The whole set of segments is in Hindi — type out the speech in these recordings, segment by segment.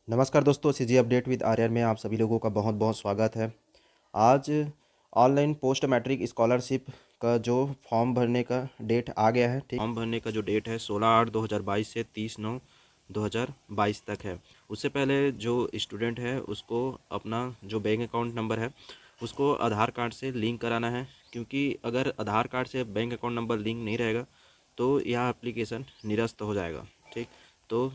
नमस्कार दोस्तों, सीजी अपडेट विद आर्यन में आप सभी लोगों का बहुत बहुत स्वागत है। आज ऑनलाइन पोस्ट मैट्रिक स्कॉलरशिप का जो फॉर्म भरने का डेट आ गया है। ठीक, फॉर्म भरने का जो डेट है 16/8/2022 से 30/9/2022 तक है। उससे पहले जो स्टूडेंट है उसको अपना जो बैंक अकाउंट नंबर है उसको आधार कार्ड से लिंक कराना है, क्योंकि अगर आधार कार्ड से बैंक अकाउंट नंबर लिंक नहीं रहेगा तो यह एप्लीकेशन निरस्त हो जाएगा। ठीक, तो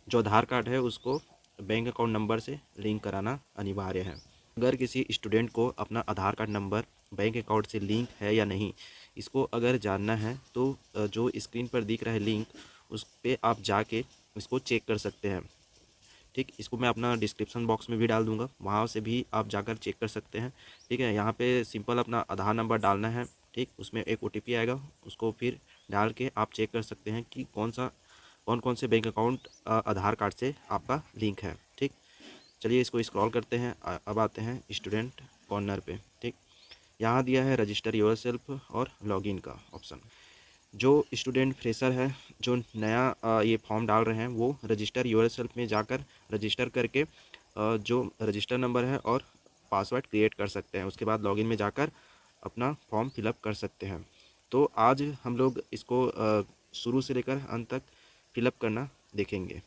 जो आधार कार्ड है उसको बैंक अकाउंट नंबर से लिंक कराना अनिवार्य है। अगर किसी स्टूडेंट को अपना आधार कार्ड नंबर बैंक अकाउंट से लिंक है या नहीं, इसको अगर जानना है तो जो स्क्रीन पर दिख रहा है लिंक, उस पर आप जाके इसको चेक कर सकते हैं। ठीक, इसको मैं अपना डिस्क्रिप्शन बॉक्स में भी डाल दूंगा, वहाँ से भी आप जाकर चेक कर सकते हैं। ठीक है, यहाँ पे सिंपल अपना आधार नंबर डालना है। ठीक, उसमें एक OTP आएगा, उसको फिर डाल के आप चेक कर सकते हैं कि कौन कौन से बैंक अकाउंट आधार कार्ड से आपका लिंक है। ठीक, चलिए इसको स्क्रॉल करते हैं। अब आते हैं स्टूडेंट कॉर्नर पे। ठीक, यहाँ दिया है रजिस्टर योरसेल्फ और लॉगिन का ऑप्शन। जो स्टूडेंट फ्रेशर है, जो नया ये फॉर्म डाल रहे हैं, वो रजिस्टर योरसेल्फ में जाकर रजिस्टर करके जो रजिस्टर नंबर है और पासवर्ड क्रिएट कर सकते हैं। उसके बाद लॉगिन में जाकर अपना फॉर्म फिलअप कर सकते हैं। तो आज हम लोग इसको शुरू से लेकर अंत तक फिलअप करना देखेंगे।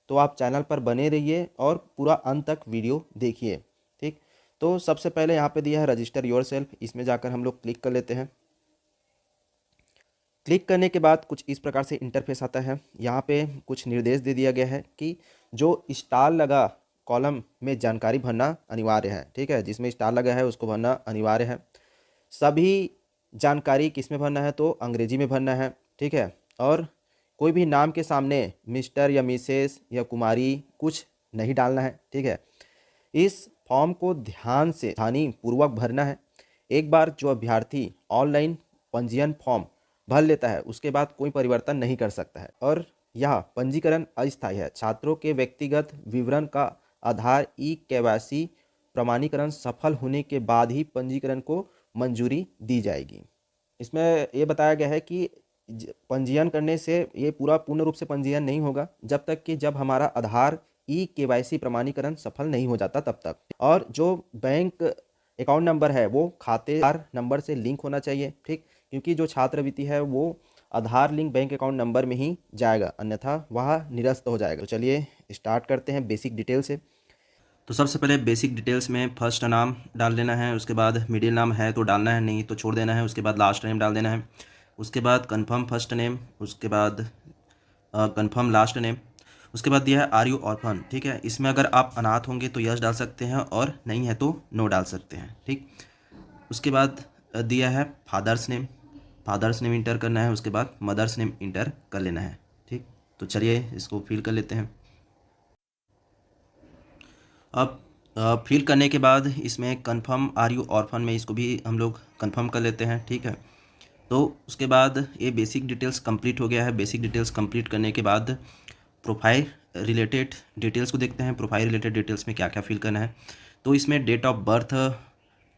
तो आप चैनल पर बने रहिए और पूरा अंत तक वीडियो देखिए। ठीक, तो सबसे पहले यहाँ पे दिया है रजिस्टर योरसेल्फ, इसमें जाकर हम लोग क्लिक कर लेते हैं। क्लिक करने के बाद कुछ इस प्रकार से इंटरफेस आता है। यहाँ पे कुछ निर्देश दे दिया गया है कि जो स्टार लगा कॉलम में जानकारी भरना अनिवार्य है। ठीक है, जिसमें स्टार लगा है उसको भरना अनिवार्य है। सभी जानकारी किस में भरना है तो अंग्रेजी में भरना है। ठीक है, और कोई भी नाम के सामने मिस्टर या मिसेस या कुमारी कुछ नहीं डालना है। ठीक है, इस फॉर्म को ध्यान से पूर्वक भरना है। एक बार जो अभ्यर्थी ऑनलाइन पंजीयन फॉर्म भर लेता है उसके बाद कोई परिवर्तन नहीं कर सकता है, और यह पंजीकरण अस्थायी है। छात्रों के व्यक्तिगत विवरण का आधार KYC प्रमाणीकरण सफल होने के बाद ही पंजीकरण को मंजूरी दी जाएगी। इसमें ये बताया गया है कि पंजीयन करने से ये पूर्ण रूप से पंजीयन नहीं होगा जब हमारा आधार KYC प्रमाणीकरण सफल नहीं हो जाता तब तक। और जो बैंक अकाउंट नंबर है वो खातेदार नंबर से लिंक होना चाहिए। ठीक, क्योंकि जो छात्रवृत्ति है वो आधार लिंक बैंक अकाउंट नंबर में ही जाएगा, अन्यथा वह निरस्त हो जाएगा। तो चलिए स्टार्ट करते हैं बेसिक डिटेल से। तो सबसे पहले बेसिक डिटेल्स में फर्स्ट नाम डाल लेना है, उसके बाद मिडिल नाम है तो डालना है, नहीं तो छोड़ देना है। उसके बाद लास्ट नेम डाल देना है, उसके बाद कंफर्म फर्स्ट नेम, उसके बाद कंफर्म लास्ट नेम। उसके बाद दिया है आर यू ऑर्फन। ठीक है, इसमें अगर आप अनाथ होंगे तो यस डाल सकते हैं और नहीं है तो नो डाल सकते हैं। ठीक, उसके बाद दिया है फादर्स नेम इंटर करना है, उसके बाद मदर्स नेम इंटर कर लेना है। ठीक, तो चलिए इसको फिल कर लेते हैं। अब फिल करने के बाद इसमें कंफर्म आर यू ऑर्फन में इसको भी हम लोग कंफर्म कर लेते हैं। ठीक है, तो उसके बाद ये बेसिक डिटेल्स कंप्लीट हो गया है। बेसिक डिटेल्स कंप्लीट करने के बाद प्रोफाइल रिलेटेड डिटेल्स को देखते हैं। प्रोफाइल रिलेटेड डिटेल्स में क्या क्या फिल करना है, तो इसमें डेट ऑफ बर्थ,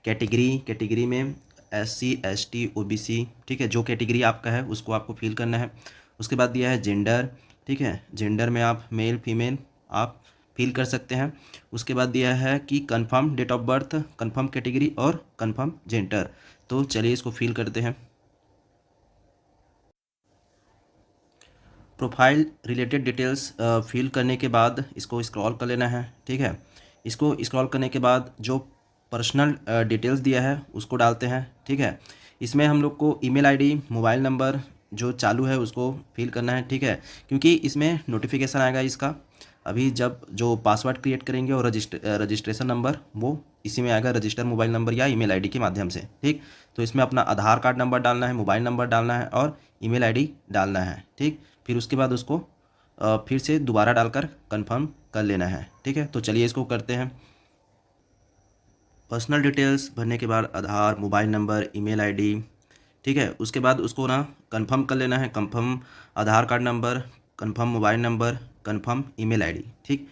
कैटेगरी में SC ST OBC। ठीक है, जो कैटेगरी आपका है उसको आपको फिल करना है। उसके बाद दिया है जेंडर। ठीक है, जेंडर में आप मेल फीमेल आप फिल कर सकते हैं। उसके बाद दिया है कि confirm date of birth, confirm category और कंफर्म जेंडर। तो चलिए इसको फिल करते हैं। प्रोफाइल रिलेटेड डिटेल्स फिल करने के बाद इसको स्क्रॉल कर लेना है। ठीक है, इसको स्क्रॉल करने के बाद जो पर्सनल डिटेल्स दिया है उसको डालते हैं। ठीक है, इसमें हम लोग को ईमेल आईडी, मोबाइल नंबर जो चालू है उसको फिल करना है। ठीक है, क्योंकि इसमें नोटिफिकेशन आएगा इसका अभी, जब जो पासवर्ड क्रिएट करेंगे और रजिस्ट्रेशन नंबर वो इसी में आएगा, रजिस्टर मोबाइल नंबर या ईमेल आईडी के माध्यम से। ठीक, तो इसमें अपना आधार कार्ड नंबर डालना है, मोबाइल नंबर डालना है और ईमेल आईडी डालना है। ठीक, फिर उसके बाद उसको फिर से दोबारा डालकर कंफर्म कर लेना है। ठीक है, तो चलिए इसको करते हैं। पर्सनल डिटेल्स भरने के बाद आधार, मोबाइल नंबर, ईमेल आईडी। ठीक है, उसके बाद उसको ना कंफर्म कर लेना है। Confirm Aadhaar card number, confirm mobile number, confirm email ID. ठीक,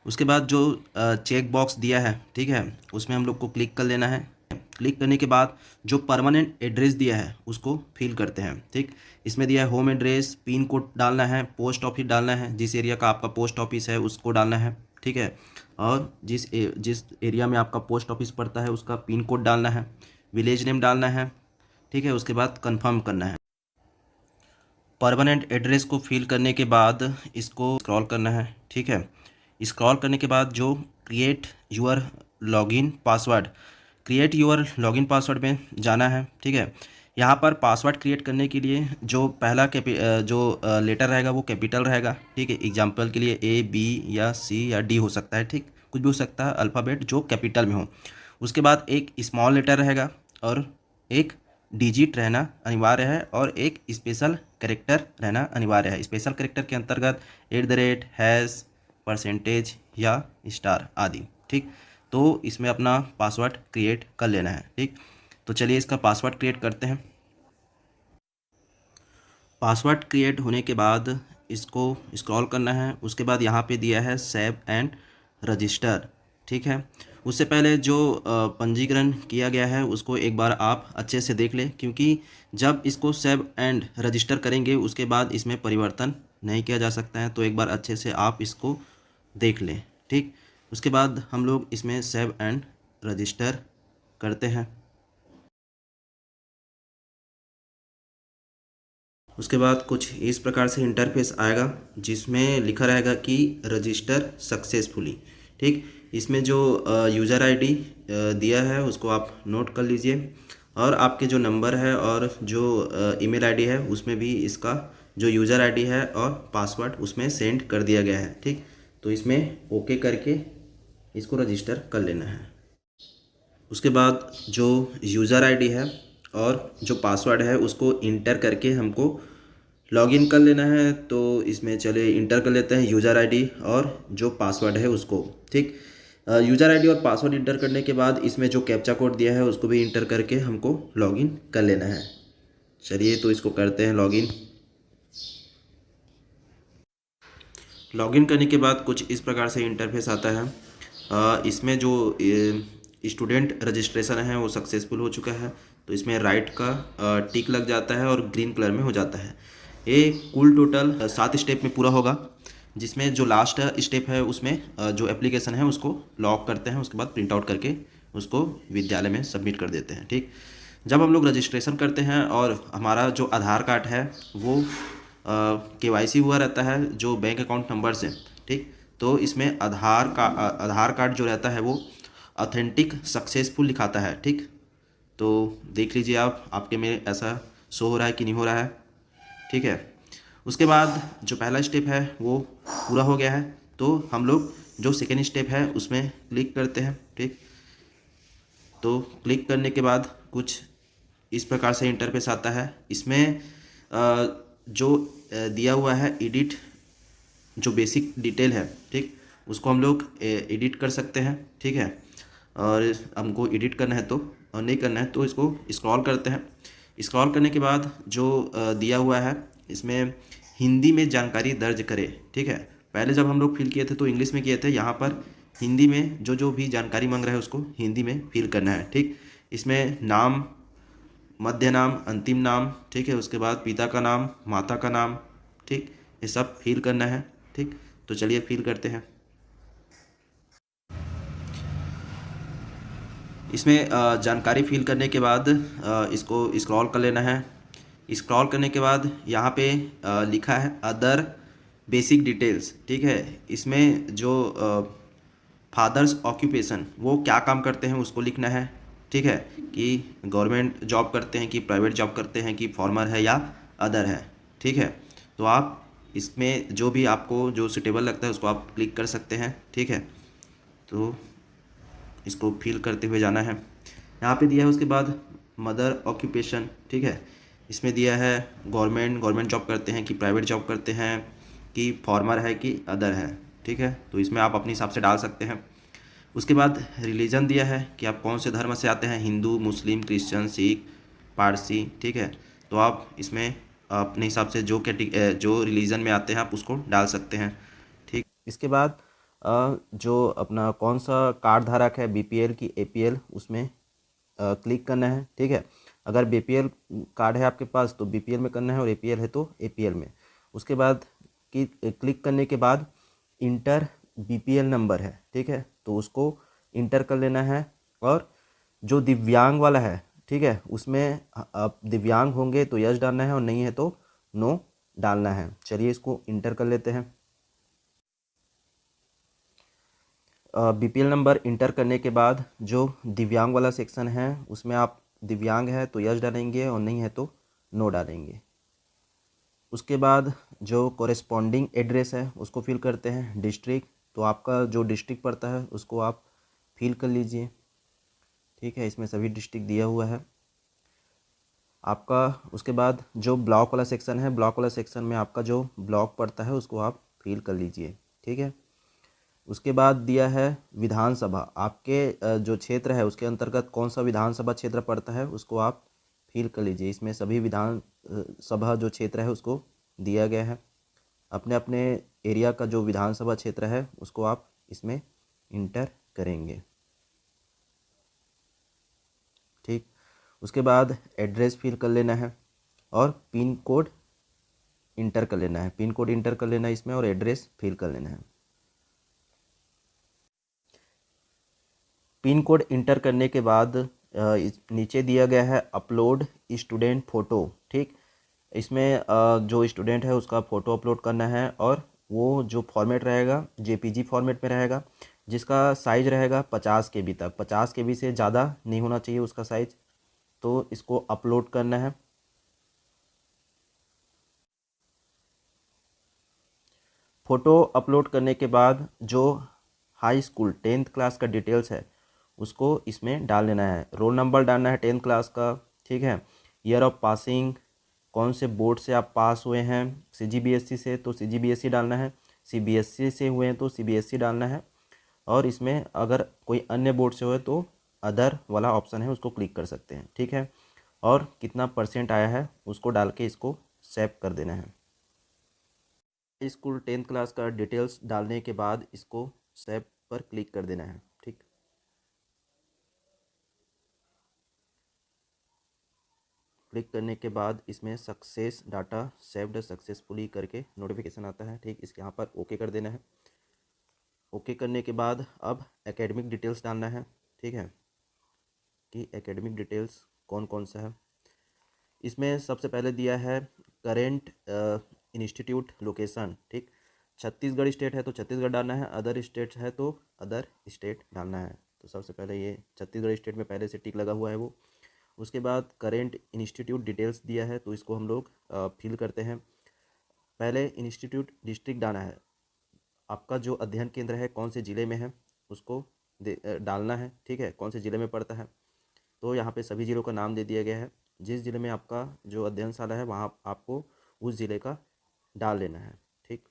उसके बाद जो चेक बॉक्स दिया है, ठीक है, उसमें हम लोग को क्लिक कर लेना है। क्लिक करने के बाद जो परमानेंट एड्रेस दिया है उसको फिल करते हैं। ठीक, इसमें दिया है होम एड्रेस, पिन कोड डालना है, पोस्ट ऑफिस डालना है, जिस एरिया का आपका पोस्ट ऑफिस है उसको डालना है। ठीक है। और जिस एरिया में आपका पोस्ट ऑफिस पड़ता है उसका पिन कोड डालना है, विलेज नेम डालना है, ठीक है। उसके बाद कंफर्म करना है। परमानेंट एड्रेस को फिल करने के बाद इसको स्क्रॉल करना है, ठीक है। स्क्रॉल करने के बाद जो create your login password, create your login password में जाना है, ठीक है। यहाँ पर पासवर्ड क्रिएट करने के लिए जो पहला लेटर रहेगा वो कैपिटल रहेगा, ठीक है। एग्जांपल के लिए A B या C या D हो सकता है, ठीक, कुछ भी हो सकता है, अल्फ़ाबेट जो कैपिटल में हो। उसके बाद एक स्मॉल लेटर रहेगा और एक डिजिट रहना अनिवार्य है और एक स्पेशल कैरेक्टर रहना अनिवार्य है। स्पेशल कैरेक्टर के अंतर्गत @ हैश, परसेंटेज या स्टार आदि, ठीक। तो इसमें अपना पासवर्ड क्रिएट कर लेना है, ठीक। तो चलिए इसका पासवर्ड क्रिएट करते हैं। पासवर्ड क्रिएट होने के बाद इसको स्क्रॉल करना है। उसके बाद यहाँ पे दिया है सेव एंड रजिस्टर, ठीक है। उससे पहले जो पंजीकरण किया गया है उसको एक बार आप अच्छे से देख लें, क्योंकि जब इसको सेव एंड रजिस्टर करेंगे उसके बाद इसमें परिवर्तन नहीं किया जा सकता है। तो एक बार अच्छे से आप इसको देख लें, ठीक। उसके बाद हम लोग इसमें सेव एंड रजिस्टर करते हैं। उसके बाद कुछ इस प्रकार से इंटरफेस आएगा जिसमें लिखा रहेगा कि रजिस्टर सक्सेसफुली, ठीक। इसमें जो यूज़र आईडी दिया है उसको आप नोट कर लीजिए और आपके जो नंबर है और जो ईमेल आईडी है उसमें भी इसका जो यूज़र आईडी है और पासवर्ड उसमें सेंड कर दिया गया है, ठीक। तो इसमें ओके करके इसको रजिस्टर कर लेना है। उसके बाद जो यूज़र आईडी है और जो पासवर्ड है उसको इंटर करके हमको लॉगिन कर लेना है। तो इसमें चलिए इंटर कर लेते हैं यूज़र आईडी और जो पासवर्ड है उसको, ठीक। यूज़र आईडी और पासवर्ड इंटर करने के बाद इसमें जो कैप्चा कोड दिया है उसको भी इंटर करके हमको लॉगिन कर लेना है। चलिए तो इसको करते हैं लॉगिन। लॉगिन करने के बाद कुछ इस प्रकार से इंटरफेस आता है। इसमें जो स्टूडेंट रजिस्ट्रेशन है वो सक्सेसफुल हो चुका है। तो इसमें राइट का टिक लग जाता है और ग्रीन कलर में हो जाता है। ये कुल टोटल 7 स्टेप में पूरा होगा, जिसमें जो लास्ट स्टेप है उसमें जो एप्लीकेशन है उसको लॉक करते हैं। उसके बाद प्रिंट आउट करके उसको विद्यालय में सबमिट कर देते हैं, ठीक। जब हम लोग रजिस्ट्रेशन करते हैं और हमारा जो आधार कार्ड है वो KYC हुआ रहता है जो बैंक अकाउंट नंबर से, ठीक। तो इसमें आधार कार्ड जो रहता है वो ऑथेंटिक सक्सेसफुल लिखाता है, ठीक। तो देख लीजिए आप, आपके में ऐसा शो हो रहा है कि नहीं हो रहा है, ठीक है। उसके बाद जो पहला स्टेप है वो पूरा हो गया है। तो हम लोग जो सेकेंड स्टेप है उसमें क्लिक करते हैं, ठीक। तो क्लिक करने के बाद कुछ इस प्रकार से इंटरफेस आता है। इसमें जो दिया हुआ है एडिट, जो बेसिक डिटेल है, ठीक, उसको हम लोग एडिट कर सकते हैं, ठीक है। और हमको एडिट करना है तो, और नहीं करना है तो इसको स्क्रॉल करते हैं। स्क्रॉल करने के बाद जो दिया हुआ है इसमें हिंदी में जानकारी दर्ज करें, ठीक है। पहले जब हम लोग फिल किए थे तो इंग्लिश में किए थे, यहाँ पर हिंदी में जो जो भी जानकारी मांग रहा है उसको हिंदी में फिल करना है, ठीक। इसमें नाम, मध्य नाम, अंतिम नाम, ठीक है। उसके बाद पिता का नाम, माता का नाम, ठीक, ये सब फिल करना है, ठीक। तो चलिए फिल करते हैं। इसमें जानकारी फिल करने के बाद इसको स्क्रॉल कर लेना है। स्क्रॉल करने के बाद यहाँ पे लिखा है अदर बेसिक डिटेल्स, ठीक है। इसमें जो फादर्स ऑक्यूपेशन, वो क्या काम करते हैं उसको लिखना है, ठीक है। कि गवर्नमेंट जॉब करते हैं कि प्राइवेट जॉब करते हैं कि फॉर्मर है या अदर है, ठीक है। तो आप इसमें जो भी आपको जो सुटेबल लगता है उसको आप क्लिक कर सकते हैं, ठीक है। तो इसको फिल करते हुए जाना है। यहाँ पे दिया है उसके बाद मदर ऑक्यूपेशन, ठीक है। इसमें दिया है गवर्नमेंट जॉब करते हैं कि प्राइवेट जॉब करते हैं कि फॉर्मर है कि अदर है, ठीक है। तो इसमें आप अपने हिसाब से डाल सकते हैं। उसके बाद रिलीजन दिया है कि आप कौन से धर्म से आते हैं, हिंदू, मुस्लिम, क्रिश्चियन, सिख, पारसी, ठीक है। तो आप इसमें अपने हिसाब से जो रिलीजन में आते हैं आप उसको डाल सकते हैं, ठीक। इसके बाद जो अपना कौन सा कार्ड धारक है, BPL की APL, उसमें क्लिक करना है, ठीक है। अगर BPL कार्ड है आपके पास तो BPL में करना है और APL है तो APL में। उसके बाद क्लिक करने के बाद इंटर बीपीएल नंबर है, ठीक है, तो उसको इंटर कर लेना है। और जो दिव्यांग वाला है, ठीक है, उसमें आप दिव्यांग होंगे तो यस डालना है और नहीं है तो नो डालना है। चलिए इसको इंटर कर लेते हैं। बीपीएल नंबर इंटर करने के बाद जो दिव्यांग वाला सेक्शन है उसमें आप दिव्यांग है तो यस डालेंगे और नहीं है तो नो डालेंगे। उसके बाद जो कॉरेस्पॉन्डिंग एड्रेस है उसको फिल करते हैं। डिस्ट्रिक्ट, तो आपका जो डिस्ट्रिक्ट पड़ता है उसको आप फिल कर लीजिए, ठीक है, इसमें सभी डिस्ट्रिक्ट दिया हुआ है आपका। उसके बाद जो ब्लॉक वाला सेक्शन है, ब्लॉक वाला सेक्शन में आपका जो ब्लॉक पड़ता है उसको आप फिल कर लीजिए, ठीक है। उसके बाद दिया है विधानसभा, आपके जो क्षेत्र है उसके अंतर्गत कौन सा विधानसभा क्षेत्र पड़ता है उसको आप फिल कर लीजिए। इसमें सभी विधान सभा जो क्षेत्र है उसको दिया गया है। अपने अपने एरिया का जो विधानसभा क्षेत्र है उसको आप इसमें इंटर करेंगे, ठीक। उसके बाद एड्रेस फिल कर लेना है और पिन कोड इंटर कर लेना है। पिन कोड इंटर कर लेना है इसमें और एड्रेस फिल कर लेना है। पिन कोड इंटर करने के बाद नीचे दिया गया है अपलोड स्टूडेंट फ़ोटो, ठीक। इसमें जो स्टूडेंट है उसका फ़ोटो अपलोड करना है और वो जो फॉर्मेट रहेगा जेपीजी फॉर्मेट में रहेगा, जिसका साइज़ रहेगा 50 KB तक। 50 KB से ज़्यादा नहीं होना चाहिए उसका साइज़। तो इसको अपलोड करना है। फ़ोटो अपलोड करने के बाद जो हाई स्कूल 10th क्लास का डिटेल्स है उसको इसमें डाल देना है। रोल नंबर डालना है 10th क्लास का, ठीक है। ईयर ऑफ पासिंग, कौन से बोर्ड से आप पास हुए हैं, सीजीबीएसई से तो सीजीबीएसई डालना है, सीबीएसई से हुए हैं तो सीबीएसई डालना है। और इसमें अगर कोई अन्य बोर्ड से हुए तो अदर वाला ऑप्शन है उसको क्लिक कर सकते हैं, ठीक है। और कितना परसेंट आया है उसको डाल के इसको सेव कर देना है। स्कूल 10th क्लास का डिटेल्स डालने के बाद इसको सेव पर क्लिक कर देना है, ठीक। क्लिक करने के बाद इसमें सक्सेस डाटा सेव्ड सक्सेसफुली करके नोटिफिकेशन आता है, ठीक। इसके यहाँ पर ओके कर देना है। ओके करने के बाद अब एकेडमिक डिटेल्स डालना है, ठीक है, कि एकेडमिक डिटेल्स कौन कौन सा है। इसमें सबसे पहले दिया है करेंट इंस्टीट्यूट लोकेशन, ठीक। छत्तीसगढ़ स्टेट है तो छत्तीसगढ़ डालना है, अदर स्टेट है तो अदर स्टेट डालना है। तो सबसे पहले ये छत्तीसगढ़ स्टेट में पहले से टिक लगा हुआ है वो। उसके बाद करेंट इंस्टीट्यूट डिटेल्स दिया है तो इसको हम लोग फिल करते हैं। पहले इंस्टीट्यूट डिस्ट्रिक्ट डालना है, आपका जो अध्ययन केंद्र है कौन से ज़िले में है उसको डालना है, ठीक है, कौन से ज़िले में पड़ता है। तो यहाँ पे सभी ज़िलों का नाम दे दिया गया है। जिस ज़िले में आपका जो अध्ययनशाला है वहाँ आपको उस ज़िले का डाल लेना है, ठीक।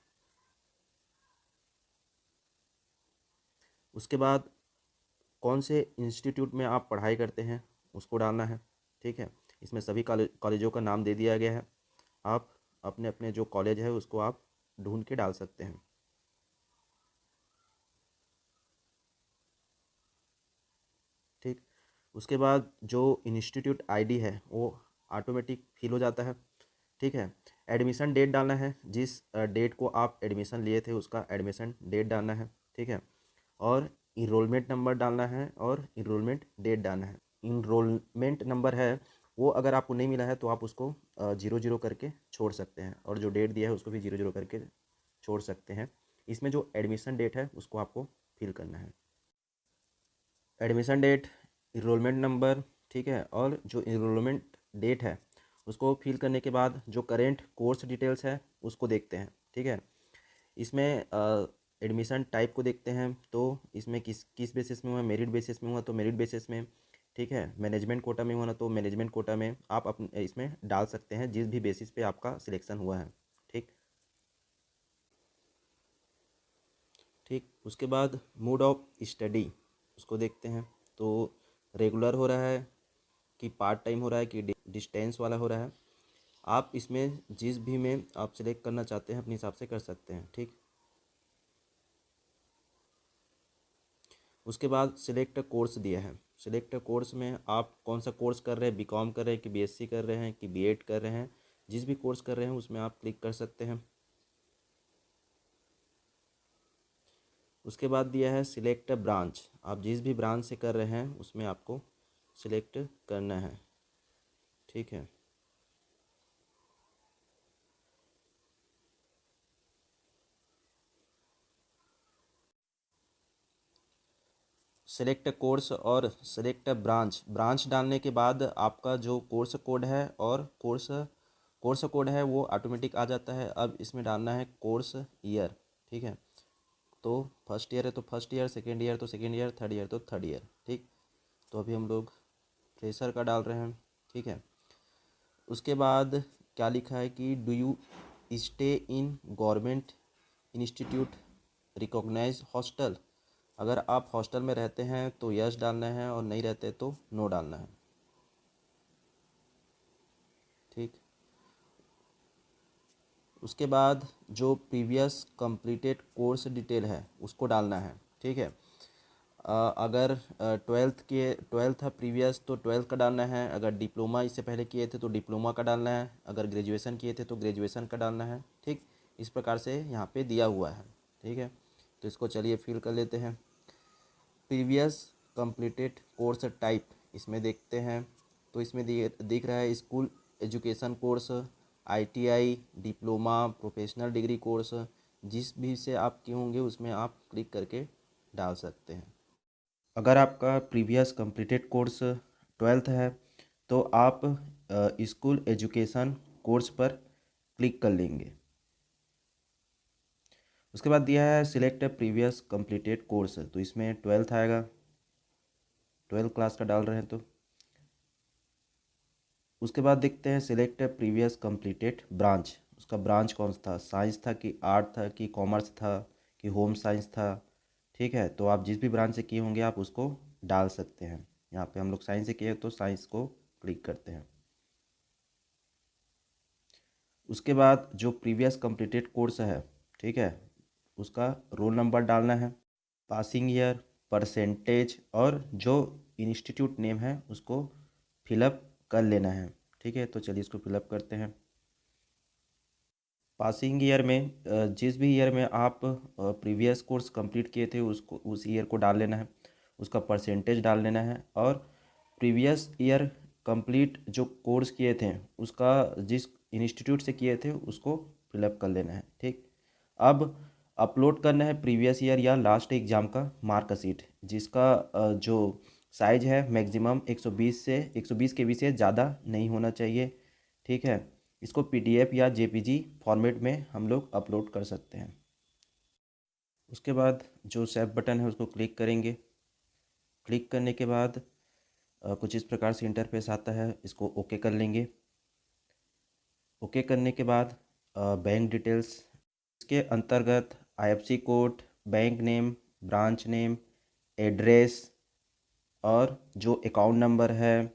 उसके बाद कौन से इंस्टीट्यूट में आप पढ़ाई करते हैं उसको डालना है, ठीक है। इसमें सभी कॉलेजों का नाम दे दिया गया है। आप अपने अपने जो कॉलेज है उसको आप ढूंढ के डाल सकते हैं, ठीक। उसके बाद जो इंस्टीट्यूट आईडी है वो ऑटोमेटिक फिल हो जाता है, ठीक है। एडमिशन डेट डालना है, जिस डेट को आप एडमिशन लिए थे उसका एडमिशन डेट डालना है, ठीक है। और इनरोलमेंट नंबर डालना है और इनरोलमेंट डेट डालना है। इनरोलमेंट नंबर है वो अगर आपको नहीं मिला है तो आप उसको 00 करके छोड़ सकते हैं और जो डेट दिया है उसको भी 00 करके छोड़ सकते हैं। इसमें जो एडमिशन डेट है उसको आपको फिल करना है। एडमिशन डेट, इनरोलमेंट नंबर, ठीक है, और जो इनरोलमेंट डेट है उसको फिल करने के बाद जो करेंट कोर्स डिटेल्स है उसको देखते हैं, ठीक है। इसमें एडमिशन टाइप को देखते हैं तो इसमें किस किस बेसिस में हुआ, मेरिट बेसिस में हुआ तो मेरिट बेसिस में, ठीक है। मैनेजमेंट कोटा में हुआ ना तो मैनेजमेंट कोटा में आप अपने इसमें डाल सकते हैं जिस भी बेसिस पे आपका सिलेक्शन हुआ है, ठीक। ठीक, उसके बाद मोड ऑफ स्टडी उसको देखते हैं तो रेगुलर हो रहा है कि पार्ट टाइम हो रहा है कि डिस्टेंस वाला हो रहा है। आप इसमें जिस भी में आप सिलेक्ट करना चाहते हैं अपने हिसाब से कर सकते हैं, ठीक। उसके बाद सिलेक्ट कोर्स दिया है। सिलेक्ट कोर्स में आप कौन सा कोर्स कर रहे हैं, बीकॉम कर रहे हैं कि बीएससी कर रहे हैं कि बीएड कर रहे हैं, जिस भी कोर्स कर रहे हैं उसमें आप क्लिक कर सकते हैं। उसके बाद दिया है सिलेक्ट ब्रांच, आप जिस भी ब्रांच से कर रहे हैं उसमें आपको सिलेक्ट करना है, ठीक है। सिलेक्ट कोर्स और सिलेक्ट ब्रांच, ब्रांच डालने के बाद आपका जो कोर्स कोड है और कोर्स कोड है वो ऑटोमेटिक आ जाता है। अब इसमें डालना है कोर्स ईयर, ठीक है। तो फर्स्ट ईयर है तो फर्स्ट ईयर, सेकेंड ईयर तो सेकेंड ईयर, थर्ड ईयर तो थर्ड ईयर, ठीक। तो अभी हम लोग फ्रेशर का डाल रहे हैं, ठीक है। उसके बाद क्या लिखा है कि do you stay in government institute recognise hostel, अगर आप हॉस्टल में रहते हैं तो यस डालना है और नहीं रहते तो नो डालना है, ठीक। उसके बाद जो प्रीवियस कंप्लीटेड कोर्स डिटेल है उसको डालना है, ठीक है। अगर ट्वेल्थ था प्रीवियस तो ट्वेल्थ का डालना है, अगर डिप्लोमा इससे पहले किए थे तो डिप्लोमा का डालना है, अगर ग्रेजुएशन किए थे तो ग्रेजुएशन का डालना है, ठीक। इस प्रकार से यहाँ पे दिया हुआ है, ठीक है। तो इसको चलिए फिल कर लेते हैं। प्रीवियस कंप्लीटेड कोर्स टाइप इसमें देखते हैं, तो इसमें दिख रहा है school education course, ITI, diploma, professional degree course, जिस भी से आप किए होंगे उसमें आप क्लिक करके डाल सकते हैं। अगर आपका प्रीवियस कंप्लीटेड कोर्स ट्वेल्थ है तो आप स्कूल एजुकेशन कोर्स पर क्लिक कर लेंगे। उसके बाद दिया है सिलेक्ट प्रीवियस कंप्लीटेड कोर्स, तो इसमें ट्वेल्थ आएगा, ट्वेल्थ क्लास का डाल रहे हैं तो। उसके बाद देखते हैं सिलेक्ट प्रीवियस कंप्लीटेड ब्रांच, उसका ब्रांच कौन सा था, साइंस था कि आर्ट था कि कॉमर्स था कि होम साइंस था, ठीक है। तो आप जिस भी ब्रांच से किए होंगे आप उसको डाल सकते हैं। यहाँ पे हम लोग साइंस से किए तो साइंस को क्लिक करते हैं। उसके बाद जो प्रीवियस कंप्लीटेड कोर्स है, ठीक है, उसका रोल नंबर डालना है, पासिंग ईयर, परसेंटेज और जो इंस्टीट्यूट नेम है उसको फिलअप कर लेना है, ठीक है। तो चलिए इसको फिलअप करते हैं। पासिंग ईयर में जिस भी ईयर में आप प्रीवियस कोर्स कंप्लीट किए थे उसको उस ईयर को डाल लेना है, उसका परसेंटेज डाल लेना है और प्रीवियस ईयर कंप्लीट जो कोर्स किए थे उसका जिस इंस्टीट्यूट से किए थे उसको फिलअप कर लेना है, ठीक। अब अपलोड करना है प्रीवियस ईयर या लास्ट एग्ज़ाम का मार्कशीट, जिसका जो साइज़ है मैक्सिमम 120 से 120 केबी से ज़्यादा नहीं होना चाहिए, ठीक है। इसको पीडीएफ या जेपीजी फॉर्मेट में हम लोग अपलोड कर सकते हैं। उसके बाद जो सेव बटन है उसको क्लिक करेंगे। क्लिक करने के बाद कुछ इस प्रकार से इंटरफेस आता है, इसको ओके कर लेंगे। ओके करने के बाद बैंक डिटेल्स, इसके अंतर्गत IFSC code, bank name, branch name, address और जो अकाउंट नंबर है,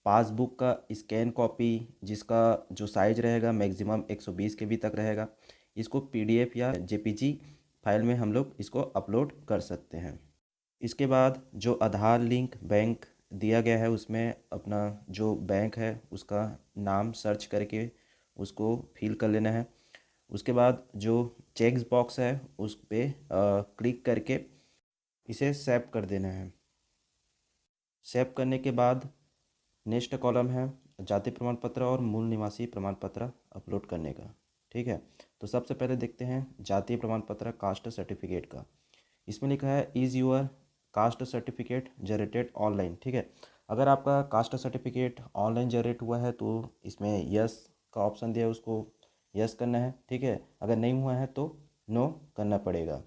पासबुक का स्कैन कॉपी जिसका जो साइज़ रहेगा मैक्सिमम 120 केबी तक रहेगा, इसको पीडीएफ या जेपीजी फाइल में हम लोग इसको अपलोड कर सकते हैं। इसके बाद जो आधार लिंक बैंक दिया गया है उसमें अपना जो बैंक है उसका नाम सर्च करके उसको फिल कर लेना है। उसके बाद जो चेक बॉक्स है उस पर क्लिक करके इसे सेव कर देना है। सेव करने के बाद नेक्स्ट कॉलम है जाति प्रमाण पत्र और मूल निवासी प्रमाण पत्र अपलोड करने का, ठीक है। तो सबसे पहले देखते हैं जाति प्रमाण पत्र कास्ट सर्टिफिकेट का। इसमें लिखा है is your caste certificate generated online, ठीक है। अगर आपका कास्ट सर्टिफिकेट ऑनलाइन जनरेट हुआ है तो इसमें यस का ऑप्शन दिया है उसको यस करना है, ठीक है। अगर नहीं हुआ है तो नो करना पड़ेगा,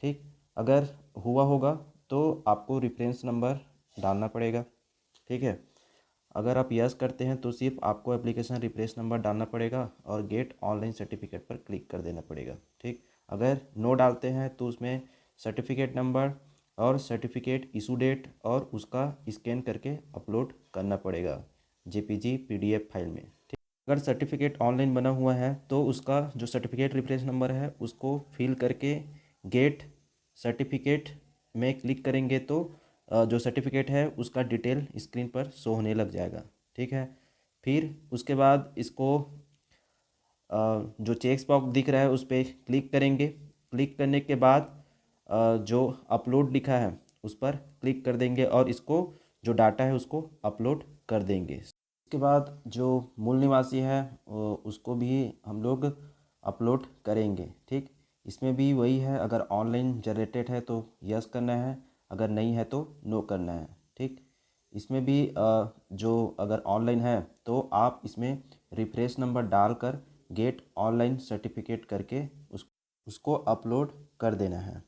ठीक। अगर हुआ होगा तो आपको रेफरेंस नंबर डालना पड़ेगा, ठीक है। अगर आप यस करते हैं तो सिर्फ आपको एप्लीकेशन रिफ्रेश नंबर डालना पड़ेगा और गेट ऑनलाइन सर्टिफिकेट पर क्लिक कर देना पड़ेगा, ठीक। अगर नो डालते हैं तो उसमें सर्टिफिकेट नंबर और सर्टिफिकेट इशू डेट और उसका स्कैन करके अपलोड करना पड़ेगा जेपीजी पीडीएफ फाइल में, ठीक। अगर सर्टिफिकेट ऑनलाइन बना हुआ है तो उसका जो सर्टिफिकेट रिफ्रेश नंबर है उसको फिल करके गेट सर्टिफिकेट में क्लिक करेंगे तो जो सर्टिफिकेट है उसका डिटेल स्क्रीन पर शो होने लग जाएगा, ठीक है। फिर उसके बाद इसको जो चेक बॉक्स दिख रहा है उस पर क्लिक करेंगे। क्लिक करने के बाद जो अपलोड लिखा है उस पर क्लिक कर देंगे और इसको जो डाटा है उसको अपलोड कर देंगे। इसके बाद जो मूल निवासी है उसको भी हम लोग अपलोड करेंगे। ठीक, इसमें भी वही है, अगर ऑनलाइन जनरेटेड है तो यस करना है, अगर नहीं है तो नो करना है। ठीक, इसमें भी जो अगर ऑनलाइन है तो आप इसमें रिफ्रेश नंबर डालकर गेट ऑनलाइन सर्टिफिकेट करके उसको अपलोड कर देना है।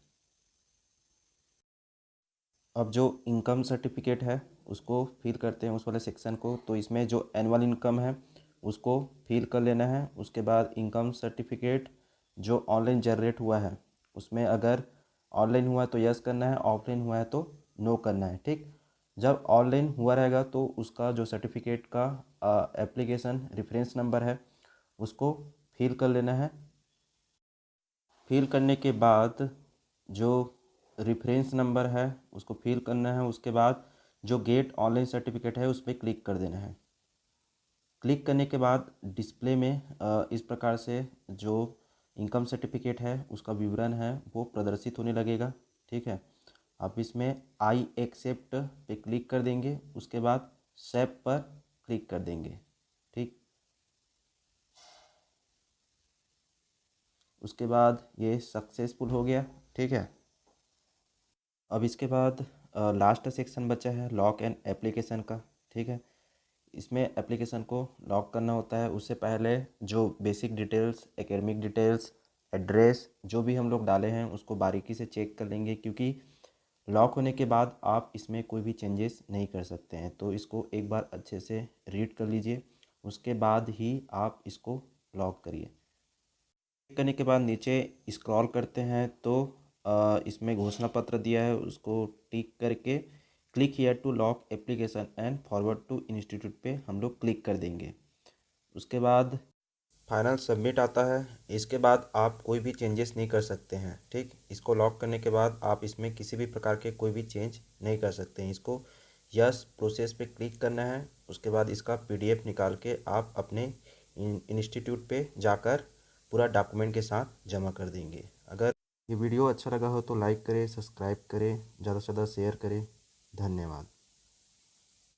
अब जो इनकम सर्टिफिकेट है उसको फिल करते हैं उस वाले सेक्शन को। तो इसमें जो एनुअल इनकम है उसको फिल कर लेना है। उसके बाद इनकम सर्टिफिकेट जो ऑनलाइन जनरेट हुआ है उसमें अगर ऑनलाइन हुआ है तो यस करना है, ऑफलाइन हुआ है तो नो करना है। ठीक, जब ऑनलाइन हुआ रहेगा तो उसका जो सर्टिफिकेट का एप्लीकेशन रेफरेंस नंबर है उसको फिल कर लेना है। फिल करने के बाद जो रेफरेंस नंबर है उसको फिल करना है। उसके बाद जो गेट ऑनलाइन सर्टिफिकेट है उस पर क्लिक कर देना है। क्लिक करने के बाद डिस्प्ले में इस प्रकार से जो इनकम सर्टिफिकेट है उसका विवरण है वो प्रदर्शित होने लगेगा। ठीक है, आप इसमें आई एक्सेप्ट पे क्लिक कर देंगे। उसके बाद सेव पर क्लिक कर देंगे। ठीक, उसके बाद ये सक्सेसफुल हो गया। ठीक है, अब इसके बाद लास्ट सेक्शन बचा है लॉक एंड एप्लीकेशन का। ठीक है, इसमें एप्लीकेशन को लॉक करना होता है। उससे पहले जो basic details, academic details, address जो भी हम लोग डाले हैं उसको बारीकी से चेक कर लेंगे, क्योंकि लॉक होने के बाद आप इसमें कोई भी चेंजेस नहीं कर सकते हैं। तो इसको एक बार अच्छे से रीड कर लीजिए, उसके बाद ही आप इसको लॉक करिए। करने के बाद नीचे स्क्रॉल करते हैं तो इसमें घोषणा पत्र दिया है, उसको टिक करके click here to lock application and forward to institute पे हम लोग क्लिक कर देंगे। उसके बाद फाइनल सबमिट आता है। इसके बाद आप कोई भी चेंजेस नहीं कर सकते हैं। ठीक, इसको लॉक करने के बाद आप इसमें किसी भी प्रकार के कोई भी चेंज नहीं कर सकते हैं। इसको यस प्रोसेस पे क्लिक करना है। उसके बाद इसका पीडीएफ निकाल के आप अपने इंस्टीट्यूट पे जाकर पूरा डॉक्यूमेंट के साथ जमा कर देंगे। अगर ये वीडियो अच्छा लगा हो तो लाइक करें, सब्सक्राइब करें, ज़्यादा से ज़्यादा शेयर करें। धन्यवाद।